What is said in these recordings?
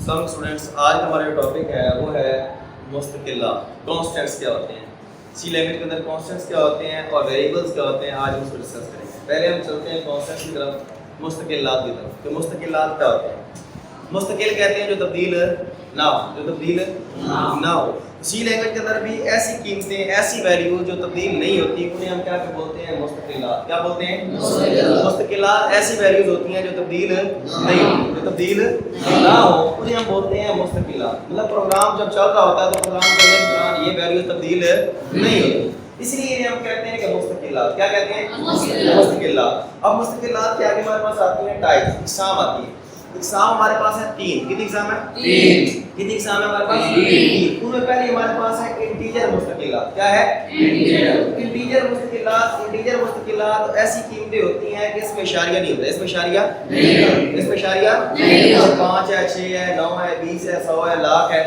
Some students, आज का हमारा जो टॉपिक है वो है मुस्तकिल्लात। कॉन्स्टेंट्स क्या होते हैं, सी लैंग्वेज के अंदर कॉन्स्टेंट्स क्या होते हैं और वेरिएबल्स क्या होते हैं, आज हम उसको डिस्कस करेंगे। पहले हम चलते हैं कॉन्स्टेंट्स की तरफ, मुस्तकिल्लात की तरफ। तो मुस्तकिल्लात क्या होते हैं? मुस्तकिल कहते हैं जो तब्दील ना हो, जो तब्दील ना हो। सी लैंग्वेज के अंदर भी ऐसी कीमतें, ऐसी वैल्यू जो तब्दील नहीं होती, उन्हें हम क्या बोलते हैं? मुस्तकिल्लात। क्या बोलते हैं? मुस्तकिल्लात। ऐसी वैल्यूज होती हैं जो तब्दील नहीं होती, जो तब्दील ना हो, उन्हें हम बोलते हैं मुस्तकिल्लात। मतलब प्रोग्राम जब चल रहा होता है तो प्रोग्राम चलने के दौरान ये वैल्यू तब्दील नहीं होती, इसलिए इन्हें हम कहते हैं कि मुस्तकिल्लात। क्या कहते हैं? मुस्तकिल्लात। अब मुस्तकिल्लात के आगे हमारे पास आती हैं टाइप्स, इकसाम आती है। इकसाम हमारे पास है 3। कितनी इकसाम है? 3। कितनी इकसाम है हमारे पास? 3। उनमें पहले हमारे पास है इंटीजर मुस्तकिल्लात। क्या है? इंटीजर मुस्तकिल्लात। इंटीजर मुस्तकिल्लात ऐसी कीमतें होती हैं कि इसमें इशारिया नहीं होता। इसमें इशारिया नहीं होता। इसमें इशारिया नहीं होता। 5 है, 6 है, 9 है, 20 है, 100 है, लाख है,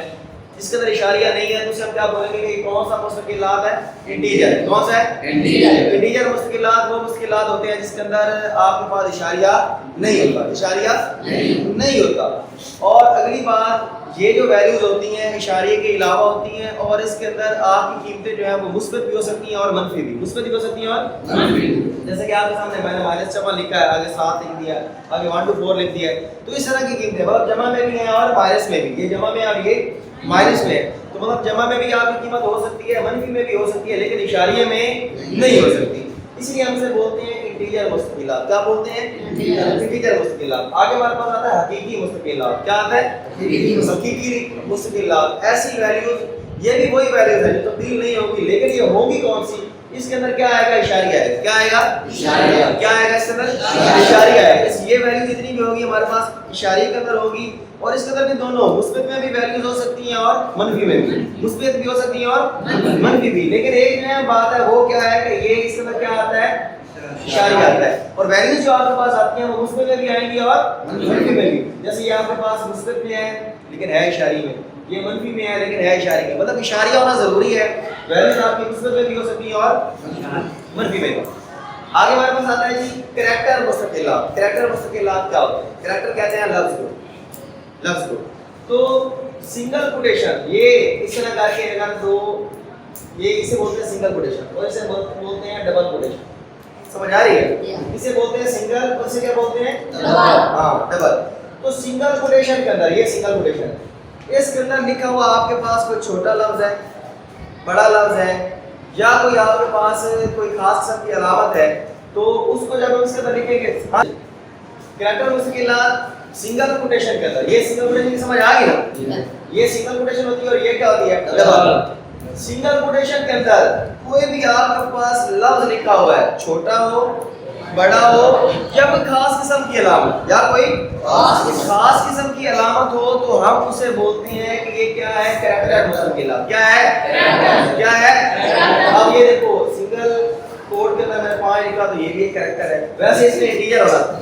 इसके अंदर इशारिया नहीं है, तो उसे हम क्या बोलेंगे कि कौन सा मुस्तकिल्लात है? इंटीजर। कौन सा है? इंटीजर। इंटीजर मुस्तकिल्लात वो मुस्तकिल्लात होते हैं जिसके अंदर आपके पास इशारिया नहीं होता, इशारिया नहीं होता। और अगली बात, ये जो वैल्यूज होती हैं इशारे के अलावा होती हैं, और इसके अंदर आपकी कीमतें जो है वो मुस्बत भी हो सकती हैं और मनफी भी। मुस्बत भी हो सकती हैं और मनफी भी। जैसे कि आपके सामने मैंने -54 लिखा है, आगे 7 लिख दिया, आगे 1 to 4 लिख दिया है, तो इस तरह की कीमतें मतलब जमा में भी हैं और माइनस में भी। ये जमा में और ये माइनस में, तो मतलब जमा में भी आपकी कीमत हो सकती है, मनफी में भी हो सकती है, लेकिन इशारिये में नहीं हो सकती। इसलिए हम इसे बोलते हैं इंटीजर मुस्तकिल्लात। क्या बोलते हैं? इंटीजर मुस्तकिल्लात। आगे हमारे पास आता है हकीकी मुस्तकिल्लात। क्या आता है? हकीकी मुस्तकिल्लात। ऐसी वैल्यूज, ये भी वही वैल्यूज है जो तब्दील नहीं होगी, लेकिन ये होगी कौन सी? इसके अंदर क्या आएगा? इशारिया आएगा। क्या आएगा? इशारिया। क्या आएगा इसके अंदर? इशारिया आएगा। ये वैल्यू जितनी भी होगी हमारे पास इशारे के अंदर होगी, और इसके अंदर भी दोनों मुस्बत में भी वैल्यूज हो सकती हैं और मनफी में भी। मुस्बत भी हो सकती हैं और मनफी भी, लेकिन एक जो बात है वो क्या है कि ये इसके अंदर क्या आता है? इशारिया आता है। और वैल्यूज जो आपके पास आती हैं वो मुस्बत में भी आएंगी और मनफी में भी। जैसे ये आपके पास मुस्बत में है लेकिन है इशारे में, ये मनफी में है लेकिन है इशारे में, मतलब इशारिया होना जरूरी है। वैल्यूज आपकी मुस्बत में भी हो सकती हैं और मनफी में भी। आगे हमारे पास आता है जी कैरेक्टर मुस्तकिल्लात। कैरेक्टर मुस्तकिल्लात क्या होते हैं? कैरेक्टर कहते हैं लफ्ज को, लफ्ज को। तो सिंगल कोटेशन, ये इस तरह करके अगर दो, ये इसे बोलते हैं सिंगल कोटेशन, और इसे बोलते हैं डबल कोटेशन। समझ आ रही है? इसे बोलते हैं सिंगल, और इसे क्या बोलते हैं? डबल। हाँ, डबल। तो सिंगल कोटेशन के अंदर, ये सिंगल कोटेशन, इसके अंदर लिखा हुआ आपके पास कोई छोटा लफ्ज है, बड़ा लफ्ज है, या कोई आपके पास कोई खास किस्म की अलामत है, तो उसको जब हम इसके अंदर लिखेंगे कैरेक्टर मुस्तकिल्लात सिंगल कोटेशन के अंदर, ये सिंगल कोटेशन की समझ आ गई ना? ये सिंगल कोटेशन होती है और ये क्या होती है? डबल। सिंगल कोटेशन के अंदर कोई भी आपके पास लफ्ज लिखा हुआ है, छोटा हो, बड़ा हो, या कोई खास किस्म की अलामत, या कोई खास किस्म की अलामत हो, तो हम उसे बोलते हैं कि ये क्या है? कैरेक्टर मुस्तकिल्लात। क्या है? क्या है? अब ये देखो, सिंगल कोड के अंदर मैंने 5 लिखा, तो ये भी एक कैरेक्टर है। वैसे इसमें इंटीजर होना था,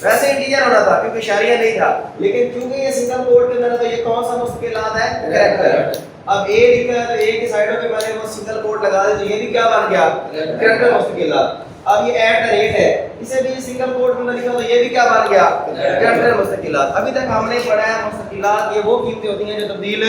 वैसे इंटीजर होना था क्योंकि इशारिया नहीं था, लेकिन क्योंकि ये सिंगल कोड के अंदर है तो ये कौन सा मुस्तकिल्लात है? कैरेक्टर। अब ए लिखा है तो ए की साइडों पे मैंने वो सिंगल कोड लगा दिया, तो ये भी क्या बन गया? कैरेक्टर मुस्तकिल्लात। अब ये @ है, इसे भी सिंगल कोड में लिखा तो ये भी क्या बन गया? कैरेक्टर मुस्तकिल्लात। अभी तक हमने पढ़ा है मुस्तकिल्लात ये वो कीमतें होती हैं जो तब्दील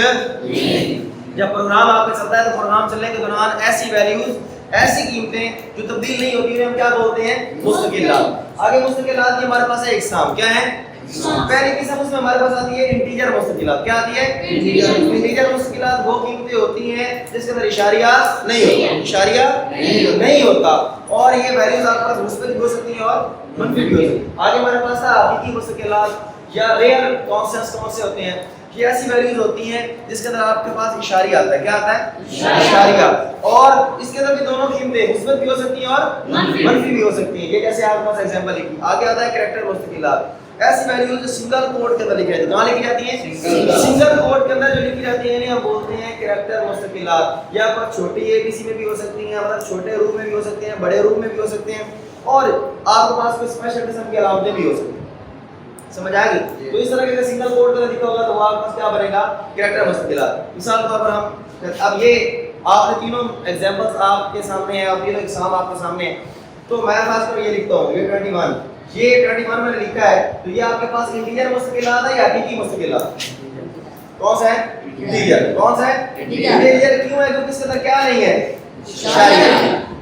जब प्रोग्राम आपका चलता है तो प्रोग्राम चलने के दौरान ऐसी वैल्यूज, ऐसी कीमतें जो तब्दील नहीं होती हैं हम क्या बोलते हैं? मुस्तकिल्लात। आगे मुस्तकिल्लात की हमारे पास है इकसाम। क्या है? पहली किस्म उसमें हमारे पास आती है इंटीजर मुस्तकिल्लात। क्या आती है? इंटीजर मुस्तकिल्लात वो कीमतें होती हैं जिसके अंदर इशारिया नहीं होता, इशारिया नहीं होता, और ये वैल्यूज आपके पास मुस्बत भी हो सकती हैं और मनफी भी हो सकती हैं। आगे हमारे पास है हकीकी मुस्तकिल्लात या रियल कॉन्स्टेंट्स। कौन से होते हैं? ये ऐसी वैल्यूज होती हैं जिसके अंदर आपके पास इशारिया आता है। क्या आता है? इशारिया। और इसके अंदर भी दोनों कीमतें मुस्बत भी हो सकती हैं और मनफी भी हो सकती हैं। ये जैसे आपके पास एग्जांपल लिखी। आगे आता है कैरेक्टर मुस्तकिल्लात। ऐसी वैल्यूज जो सिंगल कोड के अंदर लिखी जाती है। कहां लिखी जाती है? सिंगल कोड के अंदर जो लिखी जाती है हम बोलते हैं कैरेक्टर मुस्तकिल्लात। या पर छोटी एबीसी में भी हो सकती हैं, मतलब छोटे रूप में भी हो सकते हैं, बड़े रूप में भी हो सकते हैं, और आपके पास कोई स्पेशल किस्म की अलामतें भी हो सकती हैं। समझ आ गई? तो इस तरह के सिंगल कोड के अंदर लिखा होगा तो वो आपके पास क्या बनेगा? कैरेक्टर मुस्तकिल्लात। मिसाल के तौर पर हम, अब ये आपने तीनों एग्जांपल्स आपके सामने है, अब ये एग्जाम आपके सामने है, तो मैं खास कर ये लिखता हूँ ये 21 ये 21 मैंने लिखा है, तो ये आपके पास इंटीजर मुस्तकिलात है या हकीकी मुस्तकिलात? कौन सा है? इंटीजर। कौन सा है? इंटीजर। क्यों है? क्योंकि इसके अंदर क्या नहीं है? इशारिया।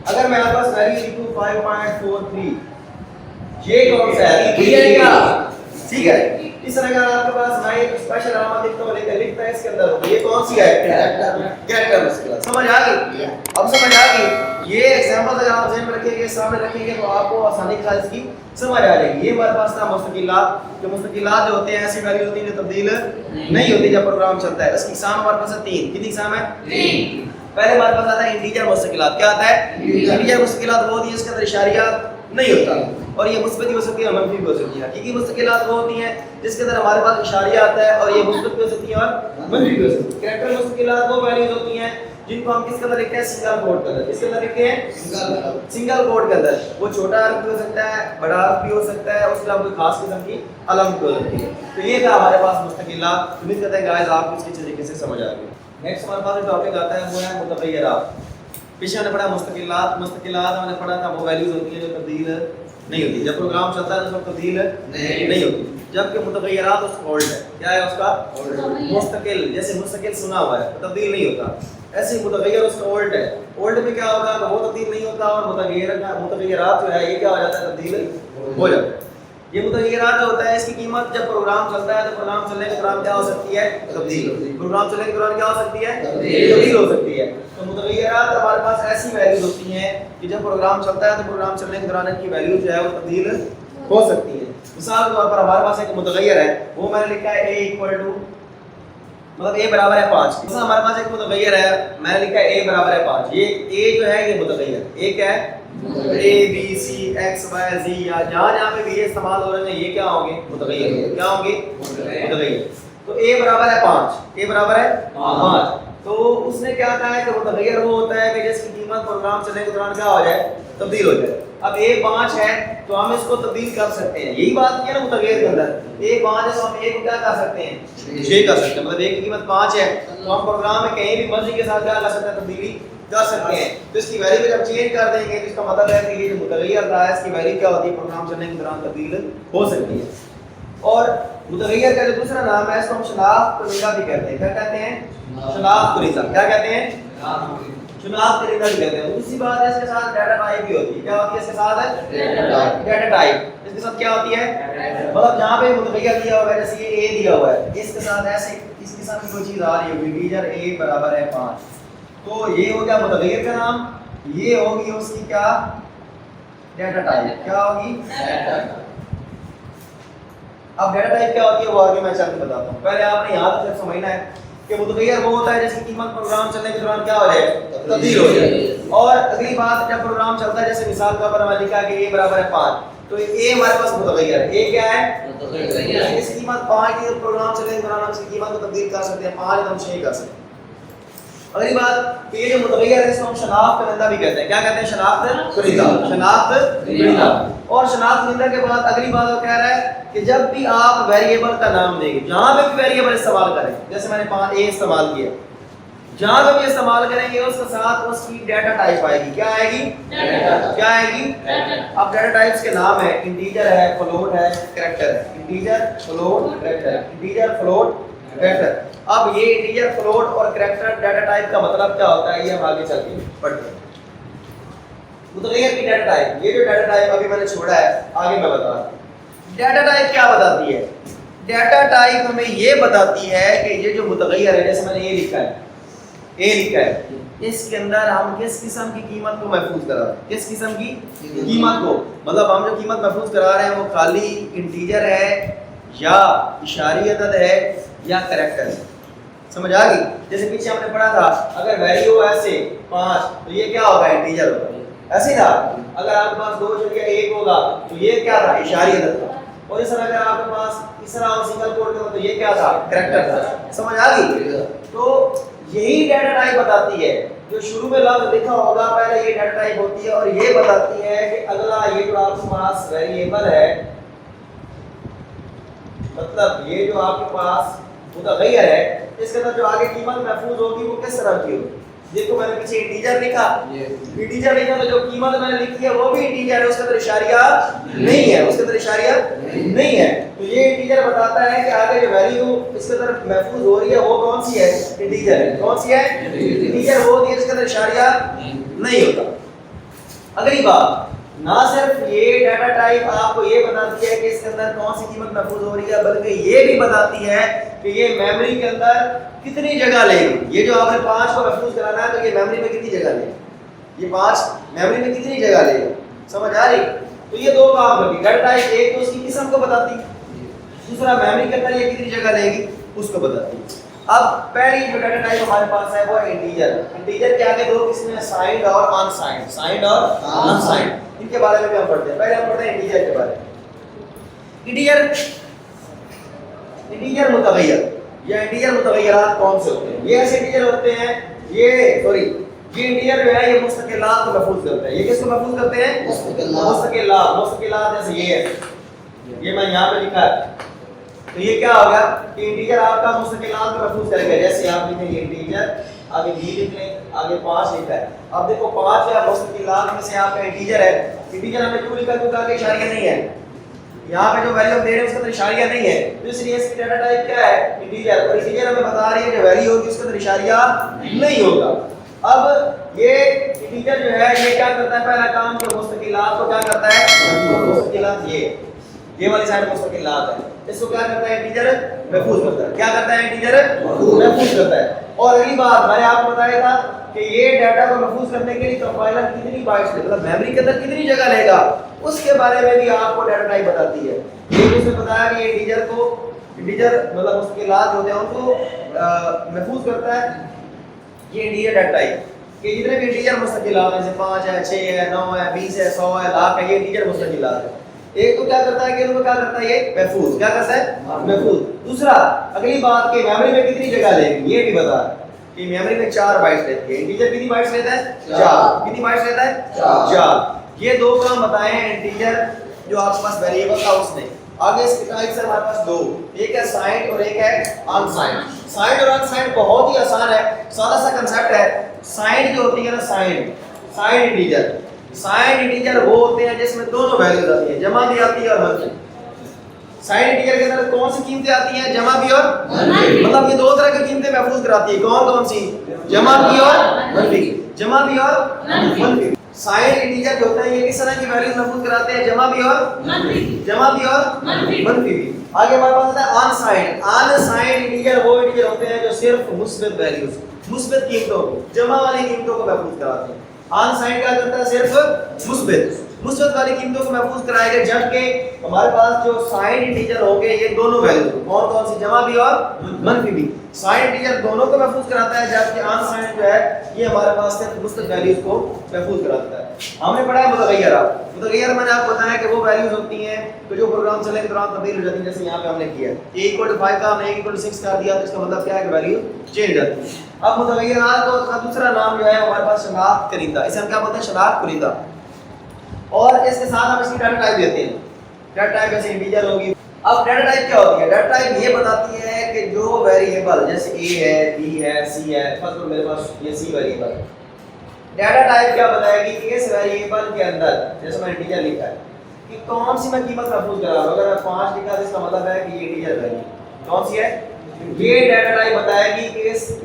अगर मेरे पास वैल्यू लिखूं 5.43, ये कौन सा है? इंटीजर का। ठीक है। इस तरह अगर आपके पास मैं एक स्पेशल अलामत लिखता है इसके अंदर, तो ये कौन सी है? कैरेक्टर मुस्तकिलात। समझ आ गई? अब समझ आ गई? ये एग्जांपल अगर आप ज़हन में रखेंगे, सामने रखेंगे, तो आपको आसानी के साथ इसकी समझ आ जाएगी। ये हमारे पास था मुस्तकिलात। जो मुस्तकिलात जो होते हैं ऐसी वैल्यू होती है जो तब्दील नहीं होती जब प्रोग्राम चलता है। इसकी इकसाम हमारे पास है 3। कितनी इकसाम है? 3। पहले हमारे पास आता है इंटीजर मुस्तकिलात। क्या आता है? इंटीजर मुस्तकिलात वो होती है इसके अंदर इशारिया नहीं होता, और ये मुस्बत भी हो सकती है और मनफी भी हो सकती है। हकीकी मुस्तकिलात वो होती हैं जिसके अंदर हमारे पास इशारिया आता है और ये मुस्बत भी हो सकती है और मनफी भी हो सकती है। कैरेक्टर मुस्तकिलात वो वैल्यूज होती हैं जिनको हम किसके अंदर लिखते हैं? सिंगल कोड के अंदर। किसके अंदर लिखते हैं? सिंगल कोड के अंदर। वो छोटा हर्फ भी हो सकता है, बड़ा हर्फ भी हो सकता है, उसके अलावा कोई खास किस्म की अलामत भी हो सकती है। तो ये था हमारे पास मुस्तकिलात। उम्मीद करते हैं गाइस आपको इसकी तरीके से समझ आ गई। नेक्स्ट हमारे पास जो टॉपिक आता है वो है मुतग़य्यरात। पीछे हमने पढ़ा मुस्तकिलात। मुस्तकिलात हमने पढ़ा था वो वैल्यूज होती हैं जो तब्दील नहीं होती। जब प्रोग्राम चलता है तो उसमें तब्दील नहीं होती। जबकि मुतग़य्यरात उसका ओल्ड है। क्या है उसका? मुस्तकिल। जैसे मुस्तकिल सुना हुआ है तो तब्दील नहीं होता, ऐसे मुतग़य्यर उसका ओल्ड है। ओल्ड में क्या होगा? तो वो तब्दील नहीं होता, और मुतग़य्यरात जो है ये क्या हो जाता है? तब्दील हो जाता है। ये मुतग़य्यरात जो होता है इसकी कीमत जब प्रोग्राम चलता है तो प्रोग्राम चलने के दौरान क्या हो सकती है? तब्दील। प्रोग्राम चलने के दौरान क्या हो सकती है? तब्दील हो सकती है। तो मुतग़य्यरात हमारे पास ऐसी वैल्यूज होती हैं कि जब प्रोग्राम चलता है तो प्रोग्राम चलने के दौरान इनकी वैल्यू जो है वो तब्दील हो सकती है। मिसाल के तौर पर हमारे पास एक मुतग़य्यर है, वो मैंने लिखा है a इक्वल टू, मतलब a बराबर है 5। जैसे हमारे पास एक मुतग़य्यर है, मैंने लिखा है a बराबर है 5। ये a जो है ये मुतग़य्यर, a क्या है? a b c x y z, या जहाँ पे भी ये इस्तेमाल हो रहे हैं ये क्या होंगे? मुतग़य्यर। क्या होंगे? मुतग़य्यर। तो a बराबर है 5, a बराबर है 5। तो उसने क्या कहा है कि मुतग़य्यर वो होता है कि जिसकी कीमत प्रोग्राम चलने के दौरान क्या हो जाए? तब्दील हो जाए। अब a 5 है तो हम इसको तब्दील कर सकते हैं। यही बात की है ना मुतग़य्यर के अंदर। a 5 है तो हम a को क्या कर सकते हैं? 6 कर सकते हैं। मतलब a की कीमत 5 है तो हम प्रोग्राम में कहीं भी मर्जी के साथ क्या कर सकते हैं? तब्दीली कर सकते हैं। तो इसकी वैल्यू जब चेंज कर देंगे तो इसका मतलब है कि ये जो मुतग़य्यर था इसकी वैल्यू क्या होती है? प्रोग्राम चलने के दौरान तब्दील हो सकती है। और मुतग़य्यर का जो दूसरा नाम है इसको हम शनाख्त कुनिदा भी कहते हैं। क्या कहते हैं? शनाख्त कुनिदा। क्या कहते हैं? शनाख्त कुनिदा भी कहते हैं। दूसरी बात है इसके साथ डाटा टाइप भी होती है। क्या होती है इसके साथ? Data type. इसके साथ क्या होती है? मतलब जहाँ पे मुतग़य्यर दिया हुआ है, जैसे ये a दिया हुआ है, इसके साथ ऐसे इस किस्म की कोई चीज आ रही है, इंटीजर a बराबर है 5, तो ये हो गया मुतग़य्यर का नाम। ये होगी उसकी क्या? Data type. क्या होगी? Data type. अब डाटा टाइप क्या होती है वो आगे मैं चल के बताता हूँ। पहले आपने यहाँ तक समझना है कि मुतग़य्यर वो होता है जिसकी कीमत प्रोग्राम चलने के दौरान क्या हो जाए? तब्दील हो जाए। और अगली बात, जब प्रोग्राम चलता है, जैसे मिसाल के ऊपर मैंने लिखा कि a बराबर है 5, तो ये हमारे पास मुतग़य्यर है। a क्या है? मुतग़य्यर। इसकी कीमत 5 की, प्रोग्राम चलने के दौरान हम इसकी कीमत को तब्दील कर सकते हैं। 5 हम 6 कर सकते हैं। अगली बात, ये जो मुतग़य्यर है इसको हम शनाख्त कुनिदा भी कहते हैं। क्या कहते हैं? शनाख्त कुनिदा। शनाख्त कुनिदा। और शनाख्त कुनिदा के बाद अगली बात वो कह रहा है कि जब भी आप वेरिएबल का नाम देंगे, जहां पे भी वेरिएबल इस्तेमाल करें, जैसे मैंने 5 a इस्तेमाल किया, जहां पे भी इस्तेमाल करेंगे उसके साथ उसकी डाटा टाइप आएगी। क्या आएगी? क्या आएगी? अब डाटा टाइप्स के नाम है, इंटीजर है, फ्लोट है, कैरेक्टर है। Integer, float, character. Integer, float, character. अब ये इंटीजर, फ्लोट और कैरेक्टर डाटा टाइप का मतलब क्या होता है ये हम आगे चल के पढ़ते हैं। मुतग़य्यर की डाटा टाइप, ये जो डाटा टाइप अभी मैंने छोड़ा है आगे मैं बता रहा हूं। डाटा टाइप क्या बताती है? डाटा टाइप हमें ये बताती है कि ये जो मुतग़य्यर है, जैसे मैंने ये लिखा है, a लिखा है, इसके अंदर हम किस किस्म की कीमत को महफूज करा रहे हैं? किस किस्म की कीमत को? मतलब हम जो कीमत महफूज करा रहे हैं वो खाली इंटीजर है या इशारी अदद है या कैरेक्टर है। समझ आ गई? जैसे पीछे हमने पढ़ा था, अगर वैल्यू ऐसे 5 तो ये क्या होगा? इंटीजर होगा। ऐसे था, अगर आपके पास 2.1 होगा तो ये क्या था? इशारी अदद था। और इस तरह अगर आपके पास इस तरह सिंगल कोड का तो ये क्या था? कैरेक्टर था। समझ आ गई? तो यही डाटा टाइप बताती है, जो शुरू में लफ्ज लिखा होगा पहले ये डाटा टाइप होती है, और ये बताती है कि अगला ये जो आपके पास वेरिएबल है, मतलब ये जो आपके पास मुतग़य्यर है, इसके अंदर जो आगे कीमत महफूज होगी वो किस तरह की होगी? देखो मैंने पीछे इंटीजर लिखा, इंटीजर लिखा तो जो कीमत मैंने लिखी है वो भी इंटीजर है, उसके अंदर इशारिया नहीं है, उसके अंदर इशारिया नहीं है। तो ये इंटीजर बताता है कि आगे जो वैल्यू इसके अंदर महफूज हो रही है वो कौन सी है, इंटीजर है। कौन सी है, इंटीजर वो होती है जिसके अंदर इशारिया नहीं होता। अगली बात, ना सिर्फ ये डाटा टाइप आपको ये बताती है कि इसके अंदर कौन सी कीमत महफूज हो रही है, बल्कि ये भी बताती है कि ये मेमोरी के अंदर कितनी जगह लेगी। ये जो आपने 5 को महफूज कराना है तो ये मेमोरी में कितनी जगह लेगा, ये 5 मेमोरी में कितनी जगह लेगा, समझ आ रही। तो ये दो काम करती है डाटा टाइप, एक तो उसकी किस्म को बताती है, दूसरा मेमोरी के अंदर ये कितनी जगह लेगी उसको बताती है। अब पहली जो डाटा टाइप हमारे पास है वो है इंटीजर। इंटीजर के आगे दो किस्में हैं, साइंड और अनसाइंड, साइंड और अनसाइंड। इनके बारे में भी हम पढ़ते हैं। पहले हम पढ़ते हैं इंटीजर के बारे में। इंटीजर मुतगय्यर या इंटीजर मुतगय्यरात कौन से होते हैं? ये ऐसे इंटीजर होते हैं, ये इंटीजर जो है ये मुस्तकिलात को महफूज करते हैं। ये किसको महफूज करते हैं? मुस्तकिलात। मुस्तकिलात जैसे ये है, ये मैं यहाँ पे लिखा है, तो ये क्या होगा कि इंटीजर आपका मुस्तकिलात को महफूज करेगा। जैसे आप लिखेंगे इंटीजर, आगे b लिख लें, आगे 5 लिखा है। अब देखो 5 या मुस्तकिलात में से आपका इंटीजर है, इंटीजर हमने क्यों लिखा? क्योंकि आगे इशारिया नहीं है, यहाँ पे जो वैल्यू हम दे रहे हैं उसके अंदर इशारिया नहीं है, तो इसलिए इसकी डाटा टाइप क्या है? इंटीजर। और इंटीजर हमें बता रही है जो वैल्यू होगी उसके अंदर इशारिया नहीं होगा। अब ये इंटीजर जो है ये क्या करता है? पहला काम तो मुस्तकिलात को क्या करता है? मुस्तकिलात ये वाली साइड मुस्तकिलात है, इसको क्या करता है? इंटीजर महफूज करता है। क्या करता है? इंटीजर महफूज करता है। और अगली बात मैंने आपको बताया था कि ये डाटा को महफूज करने के लिए कंपाइलर कितनी बाइट्स लेगा, मतलब मेमोरी के अंदर कितनी जगह लेगा, उसके बारे में भी आपको डाटा टाइप बताती है। ये उसने बताया कि इंटीजर मतलब मुस्तकिलात होते हैं उनको महफूज करता है ये इंटीजर डाटा टाइप कि जितने भी इंटीजर मुस्तकिलात हैं, जैसे 5 है, 6 है, 9 है, 20 है, 100 है, लाख है, ये इंटीजर मुस्तकिलात है। एक तो क्या करता है कि इनको क्या करता है? ये महफूज क्या करता है? महफूज। दूसरा अगली बात कि मेमोरी में कितनी जगह लेगी ये भी बता कि मेमोरी में 4 बाइट्स लेती है। इंटीजर कितनी बाइट्स लेता है? 4। कितनी बाइट्स लेता है? 4। ये दो काम बताए हैं इंटीजर जो आपके पास वेरिएबल था उसने। आगे इसके टाइप से हमारे पास दो, एक है साइंड और एक है अनसाइंड। साइंड और अनसाइंड बहुत ही आसान है, सादा सा कांसेप्ट है। साइंड जो होती है ना, साइंड इंटीजर, साइंड इंटीजर वो होते हैं जिसमें दोनों वैल्यूज आती हैं, जमा भी आती है और मनफी। साइंड इंटीजर के अंदर कौन सी कीमतें आती हैं? जमा भी और मनफी। मतलब ये दो तरह की कीमतें महफूज कराती है। कौन सी? जमा भी और मनफी। जमा भी और मनफी। साइंड इंटीजर जो होता है ये किस तरह की वैल्यूज महफूज कराते हैं? जमा भी और मनफी भी। आगे हमारे पास आता है अनसाइंड। अनसाइंड इंटीजर वो इंटीजर होते हैं जो सिर्फ मुस्बत वैल्यूज, मुस्बत कीमतों को, जमा वाली कीमतों को महफूज कराते हैं। अनसाइंड क्या करता है? सिर्फ मुस्बत वाली कीमतों को महफूज कराएगा, जबकि हमारे पास जो साइंड इंटीजर होंगे ये दोनों वैल्यूज कौन सी? जमा भी और मनफी भी। साइंड इंटीजर दोनों को महफूज कराता है, जबकि अनसाइंड जो है ये हमारे पास सिर्फ मुस्बत वैल्यूज को महफूज कराता है। हमने पढ़ा है मुतगय्यर मैंने आपको बताया कि वो वैल्यूज होती हैं तो जो प्रोग्राम चलने के दौरान तब्दील हो जाती है। जैसे यहाँ पे हमने किया a=5 का हमने a=6 कर दिया, तो इसका मतलब क्या है कि वैल्यू चेंज हो जाती है। अब मुतगय्यरात का दूसरा नाम जो है हमारे पास शनाख्त कुनिंदा, इसे हम क्या बोलते हैं? शनाख्त कुनिंदा। और इसके साथ हम इसकी डाटा टाइप देते हैं। डाटा टाइप जैसे इंटीजर होगी। अब डाटा टाइप क्या होती है? डाटा टाइप ये बताती है कि जो वेरिएबल जैसे a है, b है, c है, फर्स्ट तो मेरे पास ये c वेरिएबल, डाटा टाइप क्या बताएगी कि इस वेरिएबल के अंदर जैसे मैंने इंटीजर लिखा है कि कौन सी मैं कीमत महफूज करा रहा हूं। अगर मैं 5 लिखा तो इसका मतलब है कि ये इंटीजर वैल्यू कौन सी है? ये डाटा टाइप बताएगी कि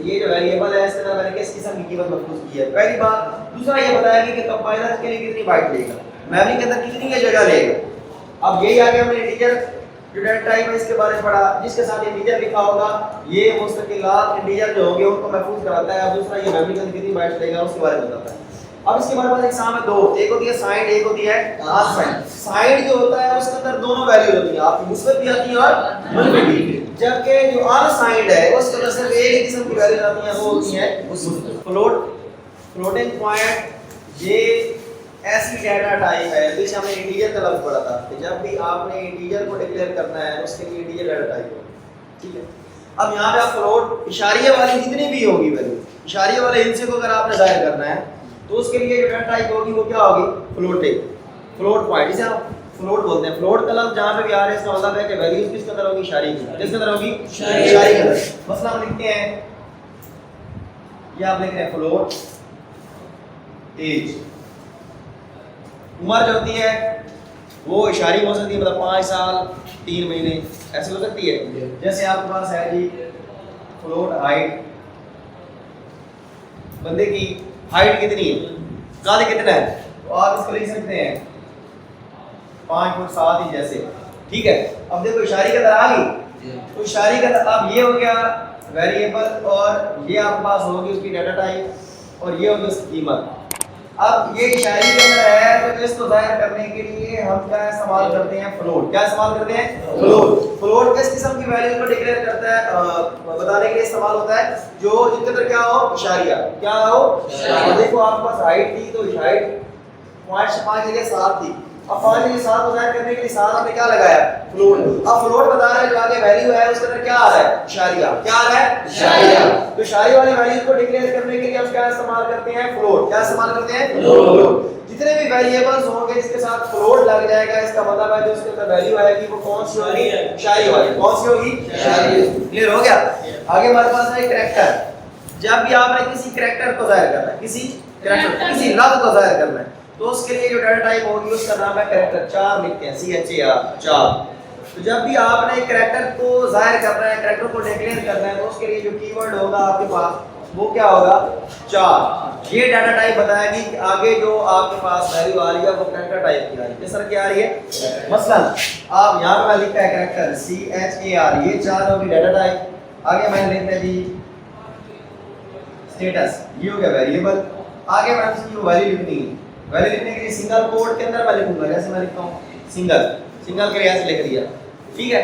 ये जो वेरिएबल है इसके अंदर मैंने किस किस्म की कीमत महफूज की है, पहली बात। दूसरा ये बताएगी कि कंपाइलर के लिए कितनी बाइट लेगा, मेमोरी के अंदर कितनी ये जगह लेगा। अब यही आगे हमने इंटीजर जो डाटा टाइप है इसके बारे में पढ़ा, जिसके साथ इंटीजर लिखा होगा ये मुस्तकिलात इंटीजर जो होंगे उनको महफूज कराता है। अब दूसरा ये मेमोरी के अंदर कितनी बाइट्स लेगा उसके बारे में बताता है। अब इसके हमारे पास एग्जाम में दो, एक होती है साइंड, एक होती है अनसाइंड। साइंड जो होता है उसके अंदर दोनों वैल्यू होती है, आपकी मुस्बत भी आती है और मनफी भी, जबकि जो अनसाइंड है उसके अंदर सिर्फ एक ही किस्म की वैल्यू आती है, वो होती है मुस्बत। फ्लोटिंग पॉइंट ये ऐसी डाटा टाइप है, पीछे हमने इंटीजर का लफ्ज पढ़ा था कि जब भी आपने इंटीजर को डिक्लेयर करना है उसके लिए इंटीजर डाटा टाइप है, ठीक है। अब यहाँ पे आप फ्लोट इशारिया वाली जितनी भी होगी वैल्यू, इशारिया वाले हिस्से को अगर आपने जाहिर करना है तो उसके लिए जो डाटा टाइप होगी वो क्या होगी? फ्लोटिंग, फ्लोट पॉइंट, जिसे हम फ्लोट बोलते हैं। फ्लोट का लफ्ज जहाँ पे भी आ रहा है इसका मतलब है कि वैल्यूज किसके अंदर होगी? इशारे की। किसके अंदर होगी? इशारे के अंदर। मसला हम लिखते हैं ये आप लिख रहे हैं फ्लोट एज। उम्र जो होती है वो इशारी हो सकती है, मतलब 5 साल 3 महीने ऐसे हो सकती है। जैसे आपके पास है जी फ्लोट हाइट, बंदे की हाइट कितनी है, कद कितना है, तो आप इसको लिख सकते हैं 5 फुट 7 इंच जैसे, ठीक है। अब देखो इशारी का दर आ गई, तो इशारी का दर अब ये हो गया वेरिएबल, और ये आपके पास होगी उसकी डाटा टाइप, और ये होगी उसकी कीमत। अब ये इशारी के अंदर है, तो इसको जाहिर करने के लिए हम क्या इस्तेमाल करते हैं, फ्लोट। क्या इस्तेमाल करते हैं, फ्लोट। फ्लोट किस किस्म की वैल्यू को डिक्लेयर करता है, बताने के लिए इस्तेमाल होता है जो जिसके अंदर क्या हो, इशारिया, क्या हो इशारिया। देखो आपके पास हाइट थी, तो हाइट 5 जगह 7 थी, अब 5 जगह 7 को जाहिर करने के लिए 7 हमने क्या लगाया, फ्लोट। अब फ्लोट बता रहा है जो आगे वैल्यू है उसके अंदर क्या आ रहा है, इशारिया। क्या आ रहा है, इशारिया। तो इशारे वाली वैल्यू को डिक्लेयर करने के लिए हम क्या इस्तेमाल करते हैं, फ्लोट। क्या इस्तेमाल करते हैं, फ्लोट। जितने भी वेरिएबल्स होंगे जिसके साथ फ्लोट लग जाएगा, इसका मतलब है जो उसके अंदर वैल्यू आएगी वो कौन सी होगी, इशारे वाली। कौन सी होगी, इशारे। क्लियर हो गया। आगे हमारे पास है कैरेक्टर। जब भी आपने किसी कैरेक्टर को जाहिर करना है, किसी कैरेक्टर किसी लफ्ज को जाहिर करना है, तो उसके लिए जो डाटा टाइप होगी उसका नाम है कैरेक्टर। 4 लिखते हैं, CHAR 4। तो जब भी आपने कैरेक्टर को जाहिर करना है, कैरेक्टर को डिक्लेयर करना है, तो उसके लिए जो कीवर्ड होगा आपके पास वो क्या होगा, 4। ये डाटा टाइप बताएगी कि आगे जो आपके पास वैल्यू आ रही है वो कैरेक्टर टाइप की आ रही है। किस तरह की आ रही है, मसलन आप यहाँ पे लिखा है कैरेक्टर CHAR, ये 4 होगी डाटा टाइप। आगे मैंने लिखा है जी स्टेटस, ये हो गया वेरिएबल। आगे मैंने इसकी वैल्यू लिखनी है, वैल्यू लिखने के लिए सिंगल कोड के अंदर मैं लिखूंगा, जैसे मैं लिखता हूँ सिंगल के ऐसे लिख दिया, ठीक है।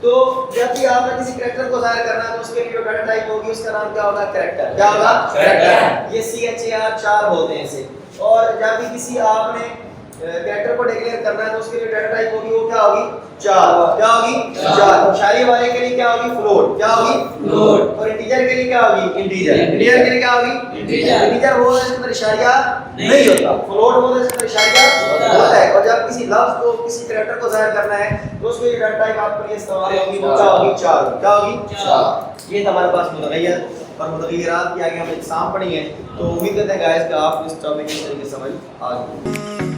तो जब भी आपने किसी कैरेक्टर को जाहिर करना है तो उसके लिए जो डाटा टाइप होगी उसका नाम क्या होगा, कैरेक्टर। क्या होगा, कैरेक्टर। ये CHAR 4 बोलते हैं इसे। और जब भी किसी आपने कैरेक्टर को डिक्लेयर करना है तो उसके लिए डाटा टाइप होगी वो क्या होगी, 4। क्या होगी, 4। इशारे वाले के लिए क्या होगी, फ्लोट। क्या होगी, फ्लोट। और इंटीजर के लिए क्या होगी, इंटीजर। इंटीजर के लिए क्या होगी, इंटीजर। इंटीजर वो है जिसके अंदर इशारिया नहीं होता, फ्लोट वो है जिसके अंदर इशारिया होता है। और जब किसी लफ्ज को किसी कैरेक्टर को जाहिर करना है तो उसके लिए डाटा टाइप आपके लिए इस्तेमाल होगी वो क्या होगी, 4। क्या होगी, 4। ये हमारे पास मुतगय्यर और मुतगय्यरात की आगे हम एग्जाम पढ़ी है। तो उम्मीद करते हैं गाइस कि आपको इस टॉपिक की समझ आ गई।